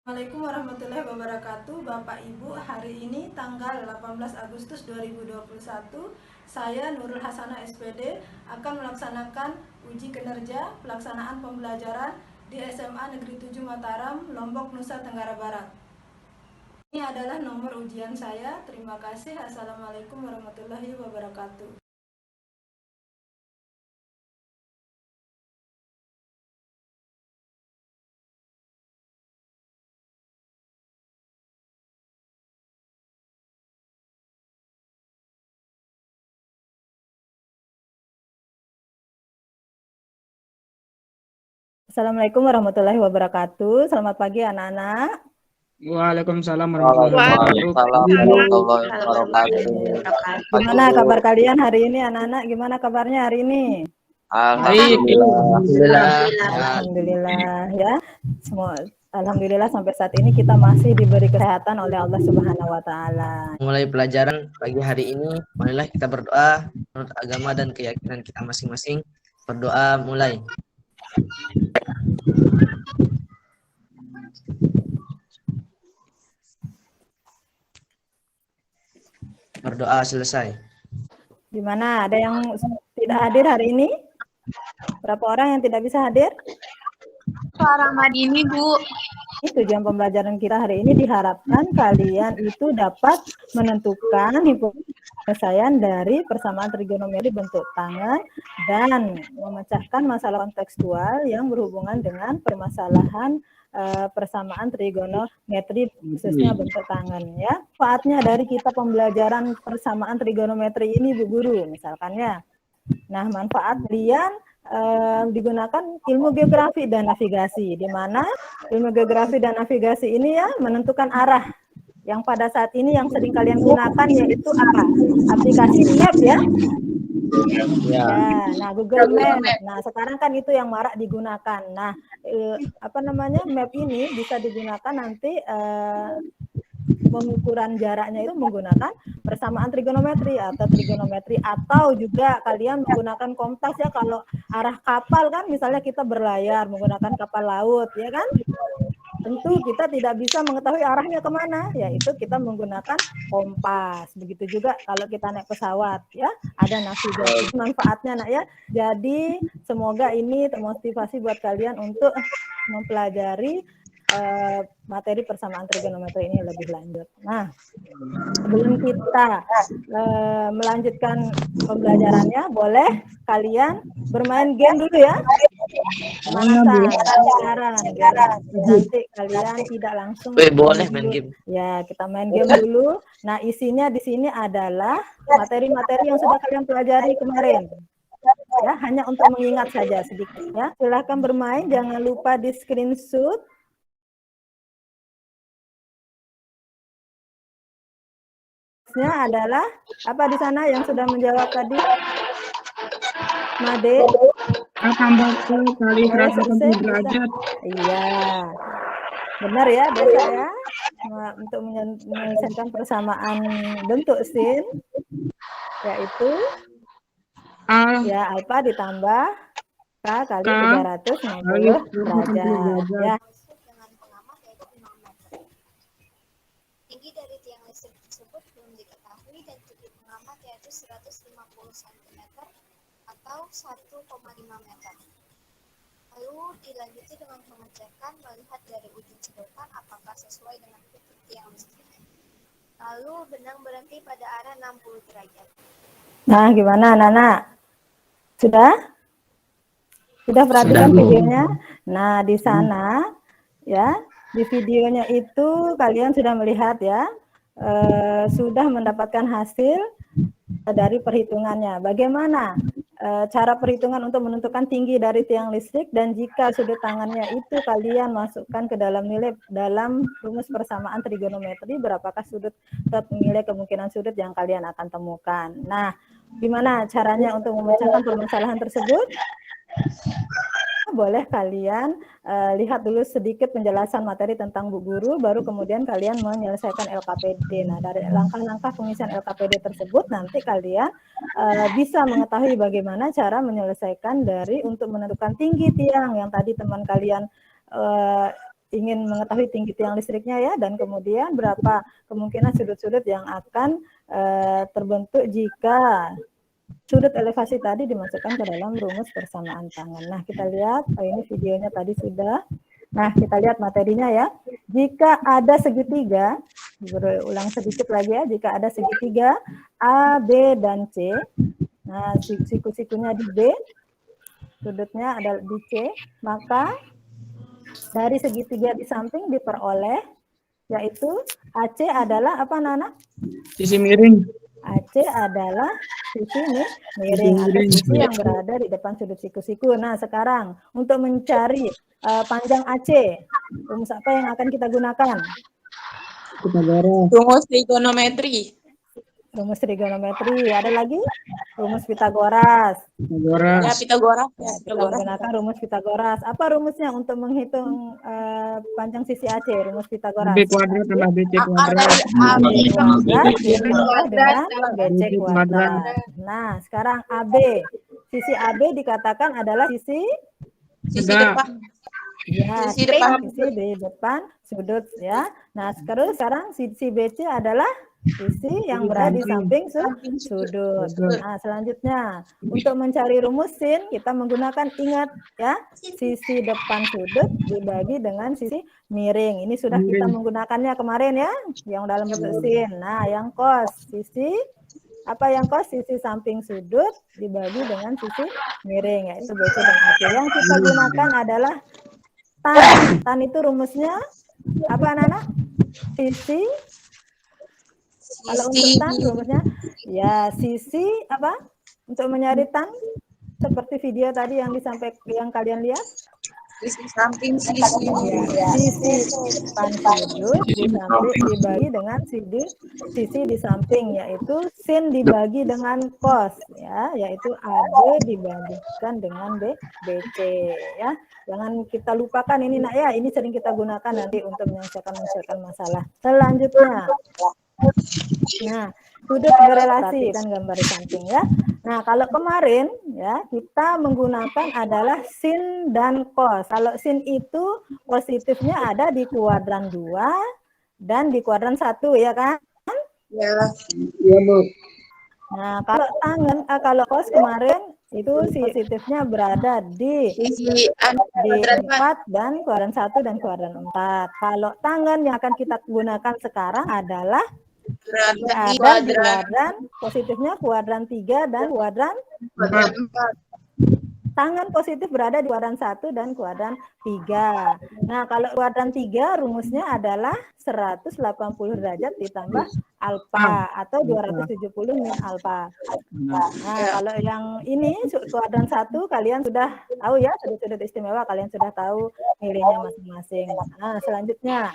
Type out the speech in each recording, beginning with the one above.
Assalamualaikum warahmatullahi wabarakatuh. Bapak Ibu, hari ini tanggal 18 Agustus 2021, saya Nurul Hasanah SPD akan melaksanakan uji kinerja pelaksanaan pembelajaran di SMA Negeri 7 Mataram, Lombok, Nusa Tenggara Barat. Ini adalah nomor ujian saya. Terima kasih. Assalamualaikum warahmatullahi wabarakatuh. Assalamualaikum warahmatullahi wabarakatuh. Selamat pagi anak-anak. Waalaikumsalam warahmatullahi wabarakatuh. Waalaikumsalam warahmatullahi wabarakatuh. Gimana kabar kalian hari ini anak-anak? Gimana kabarnya hari ini? Alhamdulillah. Alhamdulillah ya. Semua alhamdulillah sampai saat ini kita masih diberi kesehatan oleh Allah Subhanahu wa taala. Mulai pelajaran pagi hari ini, marilah kita berdoa menurut agama dan keyakinan kita masing-masing. Berdoa mulai. Berdoa selesai. Gimana? Ada yang tidak hadir hari ini? Berapa orang yang tidak bisa hadir? Suara Madini, Bu. Ini tujuan pembelajaran kita hari ini diharapkan kalian itu dapat menentukan penyelesaian dari persamaan trigonometri bentuk tangan dan memecahkan masalah kontekstual yang berhubungan dengan permasalahan persamaan trigonometri khususnya bentuk tangan ya. Manfaatnya dari kita pembelajaran persamaan trigonometri ini Bu Guru misalkan ya. Nah, manfaat kalian digunakan ilmu geografi dan navigasi, di mana ilmu geografi dan navigasi ini ya menentukan arah. Yang pada saat ini yang sering kalian gunakan yaitu apa? Aplikasi map ya. Ya, nah Google Map. Nah, sekarang kan itu yang marak digunakan. Nah, map ini bisa digunakan nanti pengukuran jaraknya itu menggunakan persamaan trigonometri atau juga kalian menggunakan kompas ya kalau arah kapal kan misalnya kita berlayar menggunakan kapal laut ya kan tentu kita tidak bisa mengetahui arahnya kemana yaitu kita menggunakan kompas begitu juga kalau kita naik pesawat ya ada navigasi manfaatnya nak ya jadi semoga ini termotivasi buat kalian untuk mempelajari materi persamaan trigonometri ini lebih lanjut. Nah, sebelum kita melanjutkan pembelajarannya, boleh kalian bermain game dulu ya. Pemanasan, nanti kalian tidak langsung. Boleh main game. Ya, kita main game dulu. Nah, isinya di sini adalah materi-materi yang sudah kalian pelajari kemarin. Ya, hanya untuk mengingat saja sedikit ya. Silahkan bermain, jangan lupa di screenshot. Adalah apa di sana yang sudah menjawab tadi? Made? Tambah kali 180 derajat. Iya. Benar ya, biasa ya. Untuk menyelesaikan persamaan bentuk sin yaitu ya alfa ditambah k kali 360 derajat ya. Tinggi dari tiang listrik tersebut belum diketahui dan titik pengamat yaitu 150 cm atau 1,5 meter. Lalu dilanjuti dengan pengecekan melihat dari ujung sedotan apakah sesuai dengan titik tiang listrik. Lalu benang berhenti pada arah 60 derajat. Nah, gimana anak-anak? Sudah? Sudah perhatikan videonya? Nah, di sana ya. Di videonya itu kalian sudah melihat ya, sudah mendapatkan hasil dari perhitungannya. Bagaimana cara perhitungan untuk menentukan tinggi dari tiang listrik dan jika sudut tangannya itu kalian masukkan ke dalam rumus persamaan trigonometri, berapakah sudut nilai kemungkinan sudut yang kalian akan temukan. Nah, gimana caranya untuk memecahkan permasalahan tersebut? Boleh kalian lihat dulu sedikit penjelasan materi tentang Bu Guru, baru kemudian kalian menyelesaikan LKPD. Nah, dari langkah-langkah pengisian LKPD tersebut, nanti kalian bisa mengetahui bagaimana cara menyelesaikan dari untuk menentukan tinggi tiang yang tadi teman kalian ingin mengetahui tinggi tiang listriknya ya, dan kemudian berapa kemungkinan sudut-sudut yang akan terbentuk jika sudut elevasi tadi dimasukkan ke dalam rumus persamaan tangan. Nah, kita lihat, ini videonya tadi sudah. Nah, kita lihat materinya ya. Jika ada segitiga, berulang sedikit lagi ya, jika ada segitiga A, B, dan C, nah siku-sikunya di B, sudutnya ada di C, maka dari segitiga di samping diperoleh, yaitu AC adalah apa, Nana? Sisi miring. AC adalah sisi miring atau sisi yang berada di depan sudut siku-siku. Nah, sekarang untuk mencari panjang AC, rumus apa yang akan kita gunakan? Rumus trigonometri. Rumus trigonometri. Ada lagi? Rumus Pitagoras. Ya, Pitagoras. Ya, Kita menggunakan rumus Pitagoras. Apa rumusnya untuk menghitung panjang sisi AC? Rumus Pitagoras. B kuadrat tambah BC kuadrat. AB kuadrat ditambah dengan BC kuadrat. Nah, sekarang AB. Sisi AB dikatakan adalah sisi depan. ya, Sisi depan. sisi di depan sudut ya. Nah, sekarang sisi BC adalah sisi yang berada di samping sudut. Nah, selanjutnya untuk mencari rumus sin kita menggunakan, ingat ya, sisi depan sudut dibagi dengan sisi miring. Ini sudah kita menggunakannya kemarin ya, yang dalam bentuk sin. Nah, yang cos sisi sisi samping sudut dibagi dengan sisi miring, yaitu BC dan AC. Yang kita gunakan adalah tan. Tan itu rumusnya apa, Nana? Sisi. Kalau untuk tan rumusnya ya sisi apa? Untuk mencari tan seperti video tadi yang yang kalian lihat. Sisi samping sisi. Sisi depan sudut dibagi dengan sisi di samping, yaitu sin dibagi dengan cos ya, yaitu AB dibagikan dengan BC ya. Jangan kita lupakan ini nak ya, ini sering kita gunakan nanti untuk menyelesaikan masalah. Selanjutnya, nah, sudut berelasi dan gambar di samping ya. Nah, kalau kemarin ya kita menggunakan adalah sin dan cos. Kalau sin itu positifnya ada di kuadran 2 dan di kuadran 1 ya kan? Ya. Iya, Bu. Nah, kalau cos kemarin itu positifnya berada di 4 dan kuadran 1 dan kuadran 4. Kalau tangan yang akan kita gunakan sekarang adalah berada di kuadran, positifnya kuadran 3 dan kuadran 4. tangan positif berada di kuadran 1 dan kuadran 3. Nah, kalau kuadran 3 rumusnya adalah 180 derajat ditambah alfa atau 270 min alfa. Nah, kalau yang ini kuadran 1 kalian sudah tahu ya, sudut-sudut istimewa kalian sudah tahu nilainya masing-masing. Nah, selanjutnya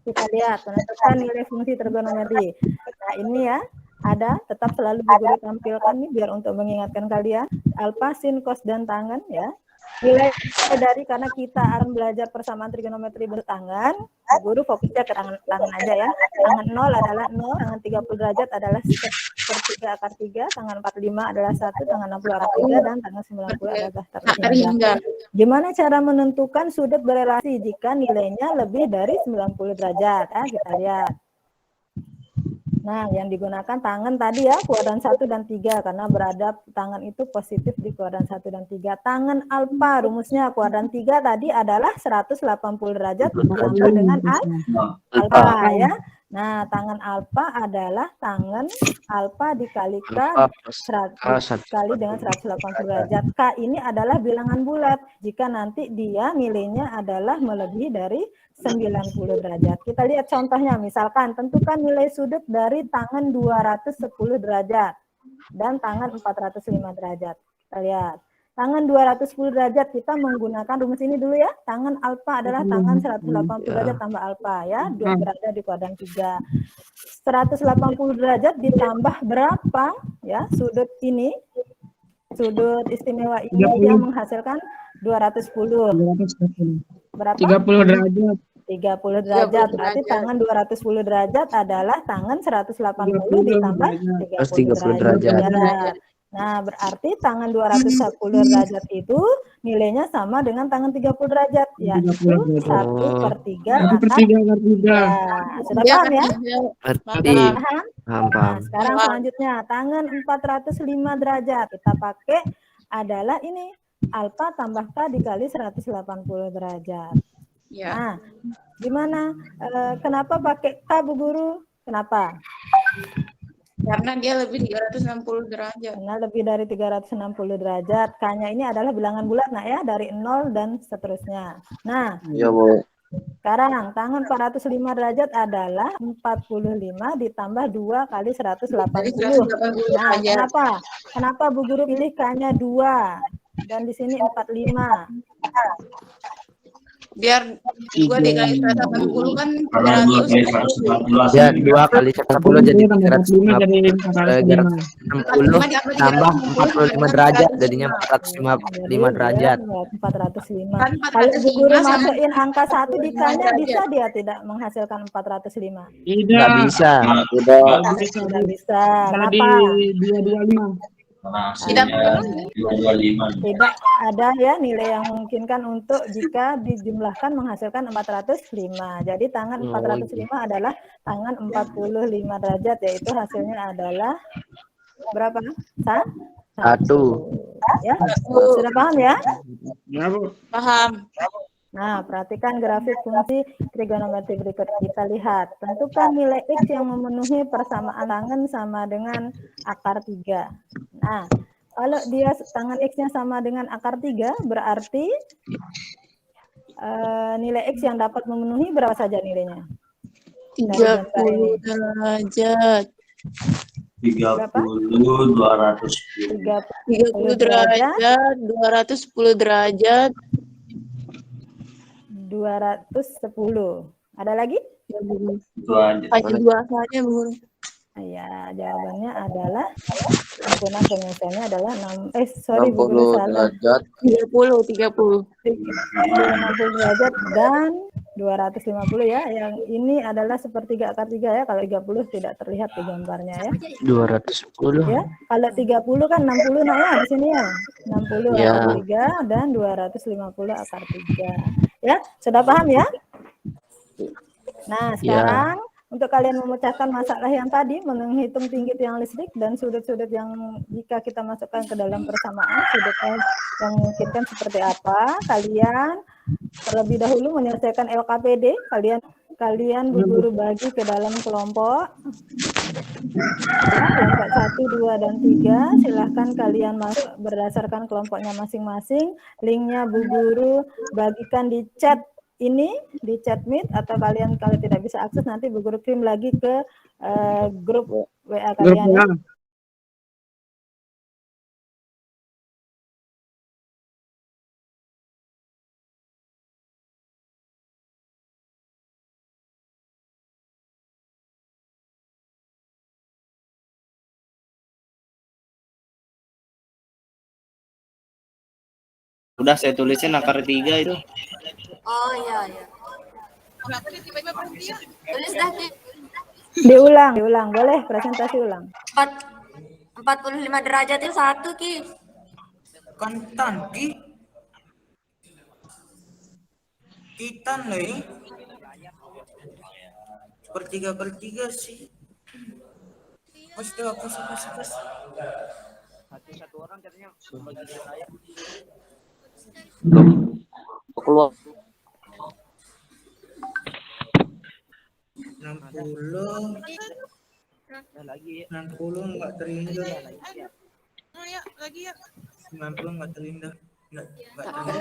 kita lihat menentukan nilai fungsi trigonometri. Nah, ini ya, ada tetap selalu guru tampilkan nih biar untuk mengingatkan kalian alfa, sin, cos dan tangan ya. Nilai dari karena kita akan belajar persamaan trigonometri bertangan, guru fokusnya ke tangan aja ya. Tangan 0 adalah 0, tangan 30 derajat adalah sepertiga akar 3, tangan 45 adalah 1, tangan 60 akar 3, dan tangan 90 adalah akar 3. Gimana cara menentukan sudut berelasi jika nilainya lebih dari 90 derajat? Kita lihat. Nah, yang digunakan tangan tadi ya, kuadran 1 dan 3, karena berada tangan itu positif di kuadran 1 dan 3. Tangan alfa, rumusnya kuadran 3 tadi adalah 180 derajat ditambah dengan alfa ya. Nah, tangan alfa adalah tangan alfa dikalikan 100 kali dengan 180 derajat. K ini adalah bilangan bulat jika nanti dia nilainya adalah melebihi dari 90 derajat. Kita lihat contohnya, misalkan tentukan nilai sudut dari tangan 210 derajat dan tangan 405 derajat. Kita lihat. Tangan 210 derajat kita menggunakan rumus ini dulu ya. Tangan alfa adalah tangan 180 derajat tambah alfa ya. Berada di kuadran 3. 180 derajat ditambah berapa ya? Sudut ini, sudut istimewa ini dia menghasilkan 210. Berapa? 30 derajat. 30 derajat. Berarti tangan 210 derajat adalah tangan 180 ditambah 30 derajat. Nah, berarti tangan 210 derajat itu nilainya sama dengan tangan 30 derajat, yaitu 1/3 Satu per akar. tiga akar 3. Ya, sudah Dia paham ya? Berarti Paham? paham. Nah, sekarang selanjutnya tangan 405 derajat. Kita pakai adalah ini alfa tambah K dikali 180 derajat. Ya. Nah, gimana? Kenapa pakai K, Bu Guru? Kenapa? Karena dia lebih 360 derajat. Karena lebih dari 360 derajat. K-nya ini adalah bilangan bulat, nah ya, dari 0 dan seterusnya. Nah, Ya, Bu. sekarang tangan 405 derajat adalah 45 ditambah 2 kali 180. Nah, kenapa? Kenapa Bu Guru pilih K-nya 2 dan di sini 45? Biar 2 dikali 180 kan 300. Ya, 2 kali 10 jadi 305 jadi 405. 360 tambah 45 derajat jadinya 405 derajat. 405. Kan Kalau Bu Guru 405 sama masukin angka 1 di K-nya, derajat. bisa dia tidak menghasilkan 405? Tidak. Nggak bisa. Nggak bisa. Tidak bisa. Tadi Kenapa? 225. Tidak memenuhi. Tidak ada ya nilai yang memungkinkan untuk jika dijumlahkan menghasilkan 405. Jadi tangan 405 adalah tangan 45 derajat, yaitu hasilnya adalah berapa? 1. Ya, sudah paham ya? Ya, Bu. Paham. Nah, perhatikan grafik fungsi trigonometri berikut. Kita lihat, tentukan nilai X yang memenuhi persamaan tangan sama dengan akar 3. Nah, kalau dia tangan X-nya sama dengan akar 3, berarti nilai X yang dapat memenuhi berapa saja nilainya? 30 derajat. 30, 30 derajat, 210 derajat. 210. Ada lagi? Ya, Bu. Hanya 2 saja, Bu. Ya, jawabannya adalah sempurna penyelesaiannya adalah 6 Bu Guru salah. 30 60 derajat dan 250 ya. Yang ini adalah sepertiga akar 3 ya. Kalau 30 tidak terlihat di gambarnya ya. 210. Ya, kalau 30 kan 60 nah ya di sini ya. 60 Ya. akar 3 dan 250 akar 3. Ya, sudah paham ya? Nah, sekarang untuk kalian memecahkan masalah yang tadi, menghitung tinggi tiang listrik dan sudut-sudut yang jika kita masukkan ke dalam persamaan, sudutnya yang memungkinkan seperti apa, kalian terlebih dahulu menyelesaikan LKPD, kalian Bu Guru bagi ke dalam kelompok. Ya, kelompok 1, 2, dan 3. Silahkan kalian masuk berdasarkan kelompoknya masing-masing. Linknya Bu Guru bagikan di chat ini, di chat Meet, atau kalian kalau tidak bisa akses nanti Bu Guru kirim lagi ke grup WA kalian ya. Udah saya tulisin akar 3 itu. Oh iya. Tulis dah Ki. Diulang, boleh presentasi ulang. 45 derajat itu 1 Ki. Kantan Ki. Kitan lah ini. Per 3 sih. Pasti apa sih. Satu orang katanya bagi saya. Keluar. 60 enggak terindah. 90 enggak terindah. Enggak terindah.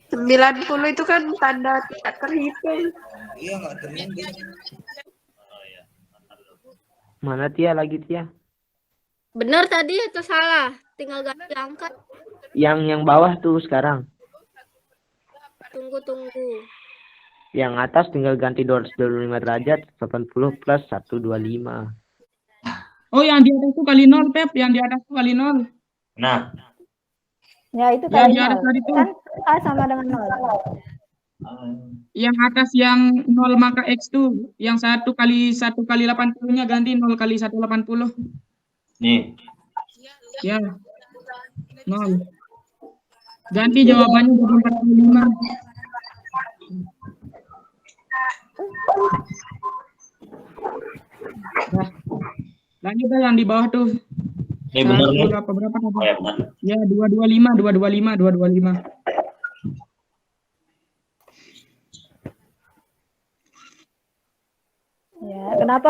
90 itu kan tanda tidak terhitung. Iya enggak terindah. Mana Tia lagi Tia? Benar tadi atau salah? Tinggal ganti angka. Yang bawah tuh sekarang. Tunggu. Yang atas tinggal ganti 225 derajat, 80 plus 125. Oh, yang di atas tuh kali 0, Pep. Yang di atas tuh kali 0. Nah, Ya, itu Yang kali di atas 0. tadi tuh. Kan A sama dengan 0. Yang atas yang 0 maka X tuh, yang 1 kali 80-nya ganti 0 kali 180. Nih. Ya. 0. Ganti jawabannya jadi 45. Nah, lanjut yang di bawah tuh. Ini benar nih. Berapa tadi? Oh, ya benar. Ya, 225. Ya, kenapa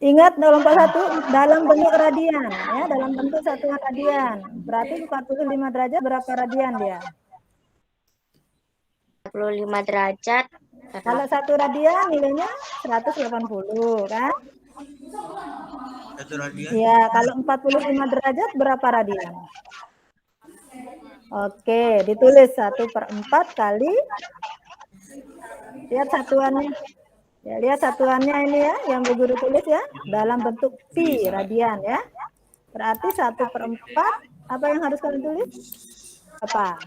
ingat 0,41 dalam bentuk radian ya, dalam bentuk satuan radian. Berarti 45 derajat berapa radian dia? 45 derajat. Kalau 1 radian nilainya 180 kan? 1 radian. Iya, kalau 45 derajat berapa radian? Oke, ditulis 1/4 kali. Lihat satuannya. Ya, lihat satuannya ini ya, yang Bu Guru tulis ya, dalam bentuk pi radian ya. Berarti 1/4, apa yang harus kalian tulis? Apa?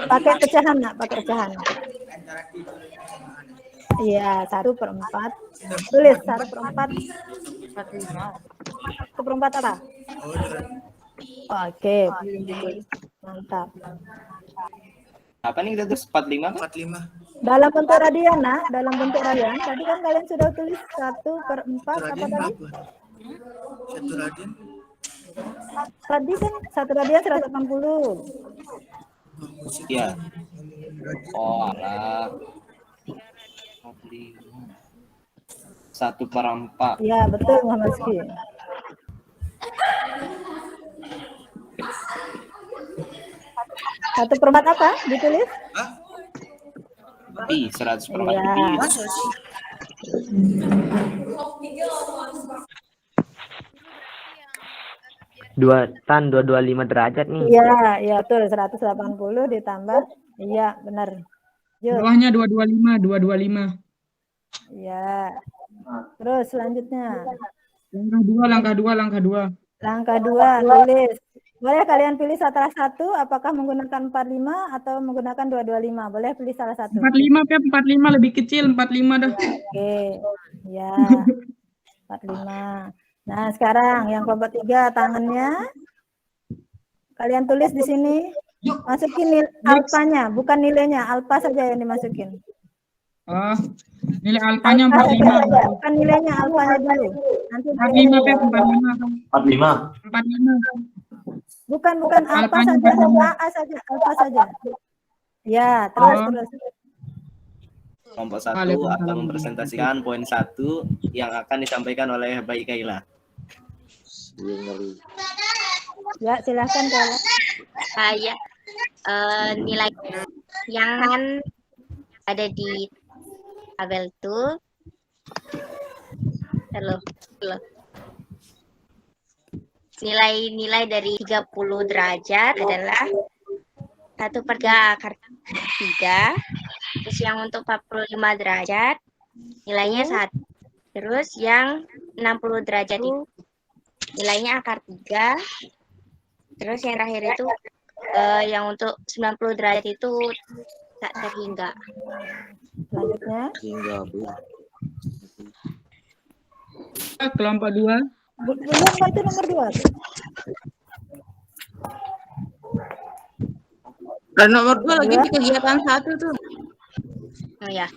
Pakai pecahan nak, pakai pecahan. Iya, 1/4. Tulis 1/4. 1/4 apa? Oke, mantap. Apa nih kita tulis 45? 45. Dalam bentuk radian, nak. Dalam bentuk radian. Tadi kan kalian sudah tulis 1/4 apa tadi? 1 radian. Tadi kan 1 radian 180. Iya. Oh, alah. 1/4. Iya, betul Muhammad Ski. Satu perempat apa ditulis? Pi, 100/4 Iya. pi. Masa sih? Tan 225 derajat nih. Iya, iya betul 180 ditambah. Iya, benar. Yuk. Bawahnya 225. Iya. Terus selanjutnya. Langkah dua. Langkah 2 tulis. Boleh kalian pilih salah satu, apakah menggunakan 45 atau menggunakan 225? Boleh pilih salah satu. 45, Pep, 45 lebih kecil, 45 dah. Oke. Ya. 45. Nah, sekarang yang kelompok 3 tangannya. Kalian tulis di sini. Masukin alfanya, bukan nilainya, alfa saja yang dimasukin. Oh, nilai alfanya Alfa 45. saja, bukan nilainya, alfanya dulu. Nanti 45, Pep, 45. 45. Bukan alfa Alfanya saja, 45. AA saja, alfa saja. Ya, terus. Kelompok 1 akan mempresentasikan poin 1 yang akan disampaikan oleh Baik Kaila. Ya, silahkan Kaila. Saya nilai yang ada di tabel itu. Halo. Nilai-nilai dari 30 derajat adalah 1/3 akar 3. Terus yang untuk 45 derajat nilainya 1. Terus yang 60 derajat itu nilainya akar 3. Terus yang terakhir itu yang untuk 90 derajat itu tak terhingga. Selanjutnya. Kelompok 2. Belum itu nomor 2. Dan nomor 2 lagi di kegiatan 1 tuh. Oh ya.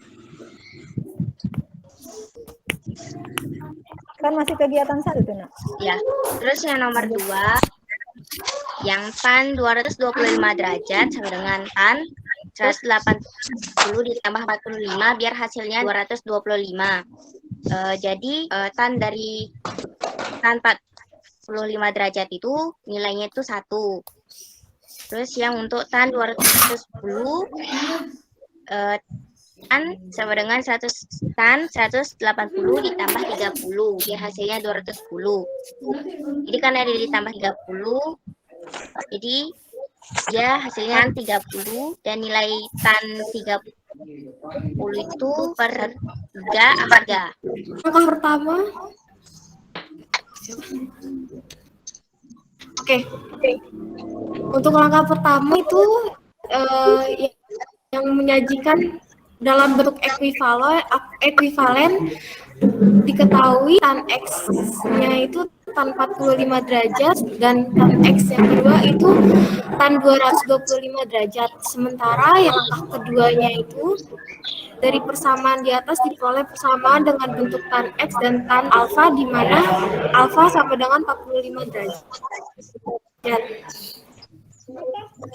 Kan masih kegiatan 1 tuh, Nak. Ya. Terus yang nomor 2 yang tan 225 derajat sama dengan tan 180 ditambah 45 biar hasilnya 225. Jadi tan dari tan 45 derajat itu nilainya itu 1. Terus yang untuk tan 210 tan sama dengan 180 ditambah 30 biar hasilnya 210. Jadi karena dia ditambah 30 jadi dia hasilnya 30 dan nilai tan 30 itu per 3 akar 3. Langkah pertama. Oke. Untuk langkah pertama itu yang menyajikan dalam bentuk ekuivalen diketahui tan X-nya itu tan 45 derajat dan tan X yang kedua itu tan 225 derajat. Sementara yang angka keduanya itu dari persamaan di atas diperoleh persamaan dengan bentuk tan X dan tan alfa di mana alfa sama dengan 45 derajat.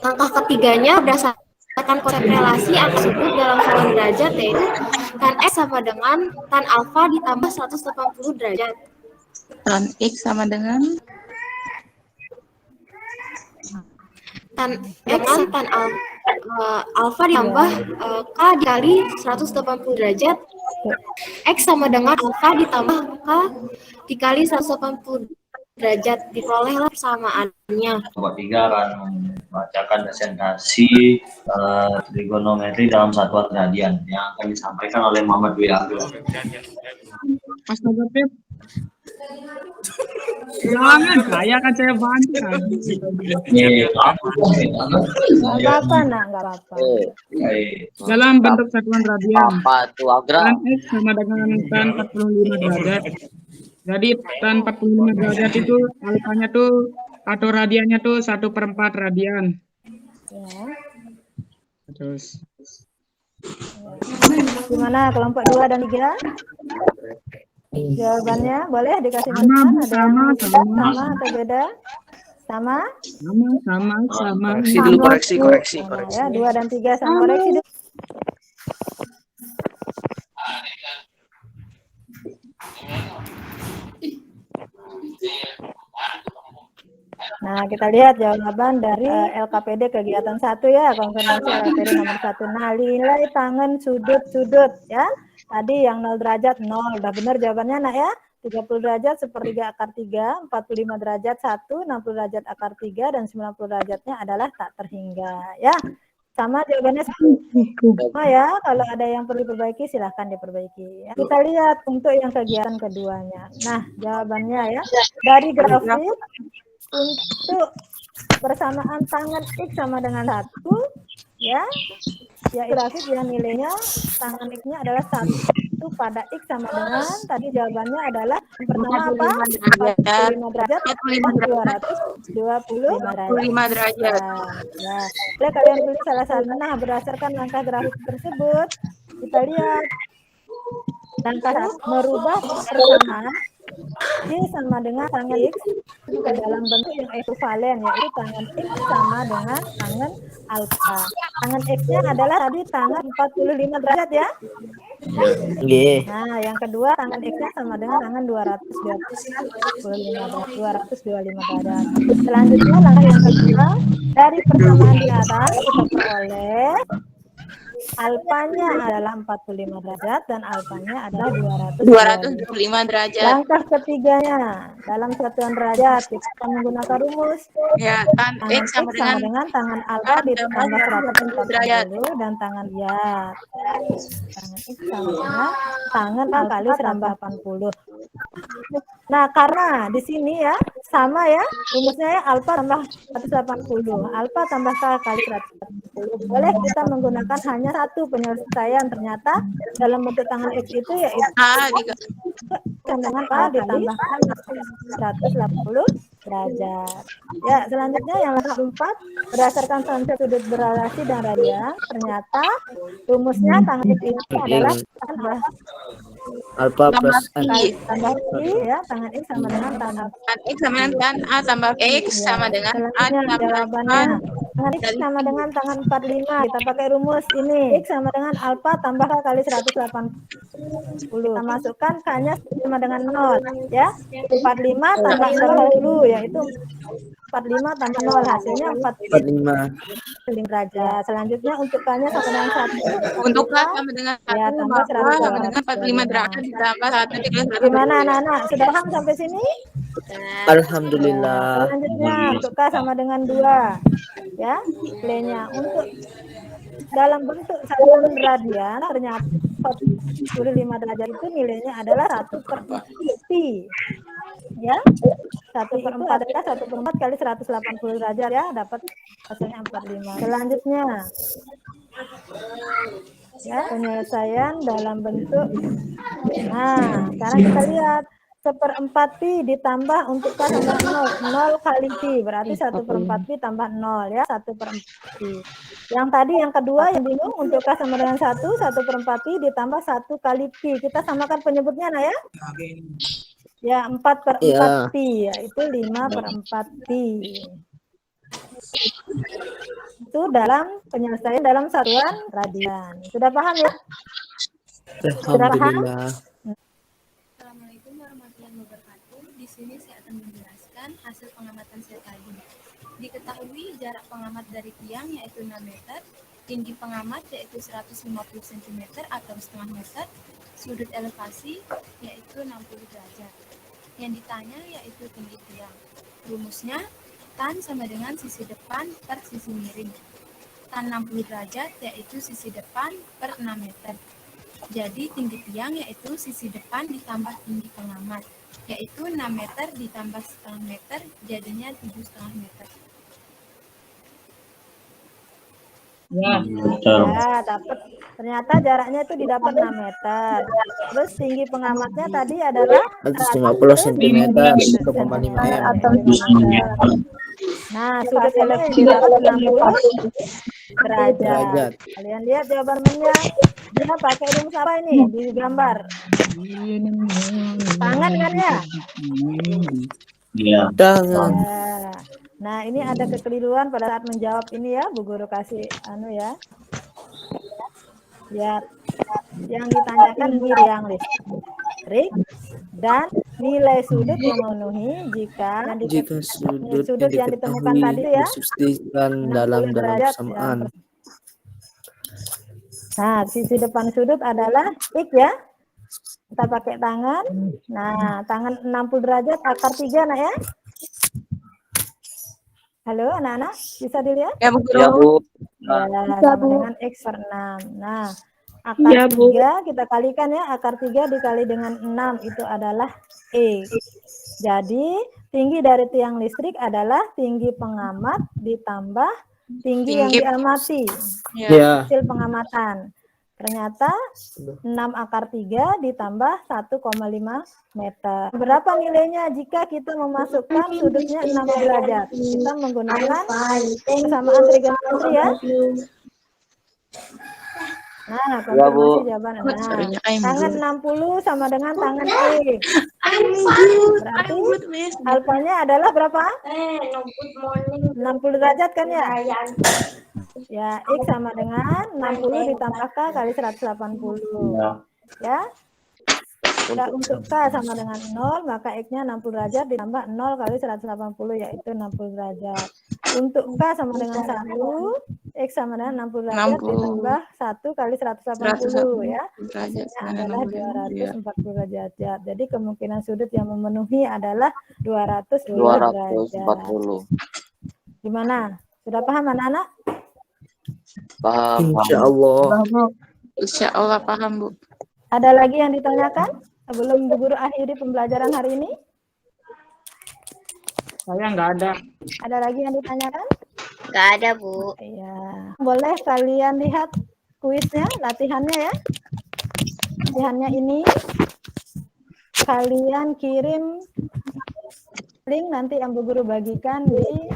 Langkah ketiganya berdasarkan konsep relasi angka tersebut dalam skala derajat, yaitu tan X sama dengan tan alfa ditambah 180 derajat. Tan X sama dengan tan X tan alfa ditambah K dikali 180 derajat. X sama dengan alfa ditambah K dikali 180 derajat, diperolehlah persamaannya. Kelompok 3 akan membacakan presentasi trigonometri dalam satuan radian yang akan disampaikan oleh Muhammad Dwi Agil. Astaga, Pep. Jangan, saya akan saya bantu. Nggak apa-apa, nak, nggak apa-apa. Dalam bentuk satuan radian, tan X sama dengan tan 45 derajat. Jadi tan 45 derajat itu alfanya tuh atau radiannya tuh 1/4 radian. Ya. Terus Gimana kelompok 2 dan 3? Jawabannya boleh dikasih Sama, markaan? Ada yang sama. sama atau beda? Sama? sama. Koreksi. Ya, 2 dan 3 sama koreksi dulu. Nah, kita lihat jawaban dari LKPD kegiatan 1 ya, konfirmasi LKPD nomor 1. Nah, nilai tangan sudut-sudut ya. Tadi yang 0 derajat 0. Udah benar jawabannya, Nak ya. 30 derajat sepertiga akar 3, 45 derajat 1, 60 derajat akar 3, dan 90 derajatnya adalah tak terhingga ya. Sama jawabannya sama ya. Kalau ada yang perlu diperbaiki silahkan diperbaiki ya. Kita lihat untuk yang kegiatan keduanya. Nah, jawabannya ya. Dari grafik untuk persamaan tangan X sama dengan 1 ya. Ya, grafik yang nilainya tangan X-nya adalah 1 pada X sama dengan tadi jawabannya adalah yang pertama apa? 45 derajat 225 derajat. Ya, boleh kalian tulis salah satu. Nah, berdasarkan langkah grafik tersebut, kita lihat langkah merubah persamaan Y sama dengan tangan X ke dalam bentuk yang ekuivalen, yaitu tangan X sama dengan tangan alfa. Tangan X-nya adalah tadi tangan 45 derajat ya. Nah, yang kedua tangan X-nya sama dengan tangan 225 derajat. Selanjutnya langkah yang kedua, dari persamaan di atas kita peroleh alfanya adalah 45 derajat dan alfanya adalah 225 derajat. Langkah ketiganya, dalam satuan derajat kita menggunakan rumus. Ya, tan X sama dengan tangan alfa ditambah 140 dan tangan ya. Tangan X sama dengan tangan A kali 180. Nah, karena di sini ya sama ya, rumusnya ya alfa tambah 180. Alfa tambah K kali 180. Boleh kita menggunakan hanya satu penyelesaian, ternyata dalam bentuk tangan X itu yaitu dengan A ditambahkan 180 derajat. Ya, selanjutnya yang langkah 4, berdasarkan konsep sudut berrelasi dan radian, ternyata rumusnya tangan X itu adalah tambah alfa plus tambah I ya, tangan X sama dengan tangan X sama dengan A tambah X sama dengan A jawabannya tangan X sama dengan tangan 45. Kita pakai rumus ini. X sama dengan alfa tambah K kali 180. Kita masukkan K-nya sama dengan 0 ya. 45 tambah 0 yaitu 45 tambah 0 hasilnya 45 derajat. Selanjutnya untuk K-nya sama dengan 1. Untuk K sama dengan 1 ya, tambah sama dengan 45 derajat ditambah 1 dikali 1. Gimana anak-anak? Sudah paham sampai sini? Alhamdulillah. Selanjutnya untuk K sama dengan 2 ya, nilainya untuk dalam bentuk satuan radian ternyata 45 derajat itu nilainya adalah 1/pi ya. 1/4 adalah 1/4 kali 180 derajat ya, dapat hasilnya 45. Selanjutnya Ya, penyelesaian dalam bentuk. Nah, sekarang kita lihat 1/4 pi ditambah untuk K sama 0 kali pi, berarti 1/4 pi tambah 0 ya, 1/4 pi. Yang tadi yang kedua yang bingung, untuk K sama dengan 1/4 pi ditambah 1 kali pi. Kita samakan penyebutnya nah ya. Ya, 4/4 pi, yaitu 5/4 pi. Itu dalam penyelesaian dalam satuan radian. Sudah paham ya? Sudah paham? Assalamualaikum warahmatullahi wabarakatuh. Di sini saya akan menjelaskan hasil pengamatan saya tadi. Diketahui jarak pengamat dari tiang yaitu 6 meter, tinggi pengamat yaitu 150 cm atau setengah meter, sudut elevasi yaitu 60 derajat. Yang ditanya yaitu tinggi tiang. Rumusnya tan sama dengan sisi depan per sisi miring. Tan 60 derajat yaitu sisi depan per 6 meter. Jadi tinggi tiang yaitu sisi depan ditambah tinggi pengamat, yaitu 6 meter ditambah setengah meter, jadinya 7,5 meter. Ya, betul. Ya, dapat. Ternyata jaraknya itu didapat 6 meter. Terus tinggi pengamatnya tadi adalah 150 cm 1,5 m. Nah, sudut elevasi 60 derajat. Kalian lihat jawabannya. Dia pakai rumus apa ini di gambar? Tangan kan ya? Iya. Tangan. Nah, ini ada kekeliruan pada saat menjawab ini ya, Bu Guru kasih ya. Ya, yang ditanyakan tiang listrik dan nilai sudut yang memenuhi jika sudut yang ditemukan tadi ya disubstitusikan dalam persamaan. Nah, sisi depan sudut adalah X ya. Kita pakai tangan. Nah, tangan 60 derajat akar 3 nak ya. Halo anak-anak, bisa dilihat? Ya, Bu Guru. Ya, Bu. Ya, sama dengan X per 6. Nah, akar 3 kita kalikan ya, akar 3 dikali dengan 6 itu adalah X. Jadi, tinggi dari tiang listrik adalah tinggi pengamat ditambah tinggi yang diamati. Hasil pengamatan. Ternyata 6 akar 3 ditambah 1,5 meter. Berapa nilainya jika kita memasukkan sudutnya 6 derajat? Kita menggunakan persamaan trigonometri ya. Nah, konfirmasi jawaban. Nah, tangan 60 sama dengan tangan X. Berarti alfanya adalah berapa? 60 derajat kan ya? Ya, X sama dengan 60 ditambah K kali 180. Ya. Jika untuk K sama dengan 0, maka X-nya 60 derajat ditambah 0 kali 180, yaitu 60 derajat. Untuk K sama dengan 1, X sama dengan 60 derajat ditambah 1 kali 180 ya. Hasilnya adalah 240 derajat. Jadi kemungkinan sudut yang memenuhi adalah 240 derajat. Gimana? Sudah paham anak-anak? Paham. Insya Allah paham, Bu. Ada lagi yang ditanyakan sebelum Bu Guru akhiri pembelajaran hari ini? Saya nggak ada. Ada lagi yang ditanyakan? Nggak ada, Bu. Iya. Boleh kalian lihat kuisnya, latihannya ya. Latihannya ini kalian kirim link nanti yang Bu Guru bagikan di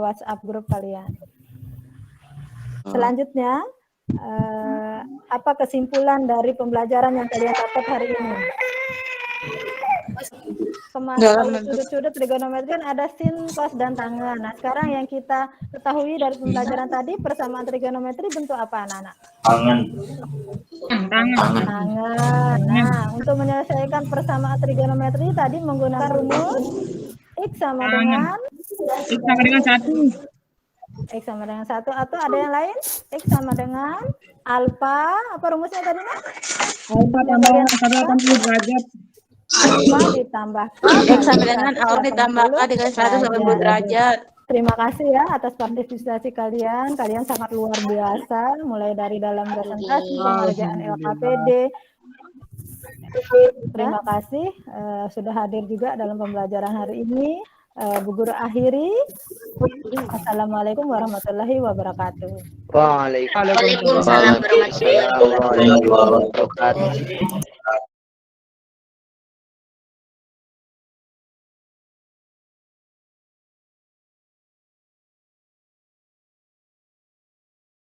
WhatsApp grup kalian. Selanjutnya, apa kesimpulan dari pembelajaran yang kalian dapat hari ini? Sudut-sudut trigonometri kan ada sin, cos, dan tangan. Nah, sekarang yang kita ketahui dari pembelajaran tadi, persamaan trigonometri bentuk apa anak-anak? Tangan. Tangan. Nah, untuk menyelesaikan persamaan trigonometri tadi menggunakan rumus X sama dengan 1. X sama dengan 1 atau ada yang lain? X sama dengan alfa, apa rumusnya tadi? Alfa tambah 180 derajat. Alfa ditambah X sama dengan alfa ditambah K dengan 180 derajat. Terima kasih ya atas partisipasi kalian. Kalian sangat luar biasa, mulai dari dalam presentasi, pengerjaan LKPD. Terima kasih sudah hadir juga dalam pembelajaran hari ini. Bu Guru akhiri. Assalamualaikum warahmatullahi wabarakatuh. Waalaikumsalam Waalaikumsalam warahmatullahi wabarakatuh. wabarakatuh.